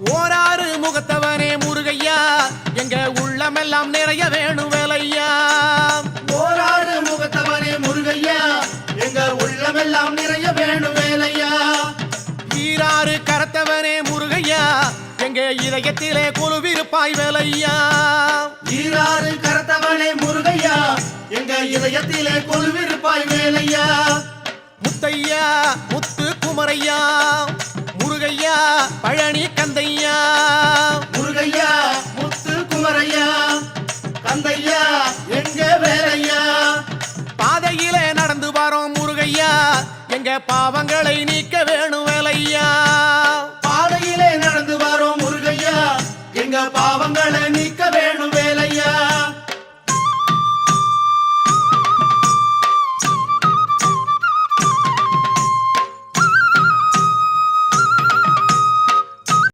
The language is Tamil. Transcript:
ஓராறு முகத்தவனே முருகையா எங்க உள்ளமெல்லாம் நிறைய வேணும் வேலையா. ஓராறு முகத்தவனே முருகையா எங்க உள்ளமெல்லாம் நிறைய வேணும் வேலையா. ஈராறு கரத்தவனே முருகையா எங்க இதயத்திலே கொலுவிருப்பாய் வேலையா. ஈராறு கரத்தவனே முருகையா எங்க இதயத்திலே கொலுவிருப்பாய் வேலையா. முத்தையா முத்து குமரையா முருகையா பழனி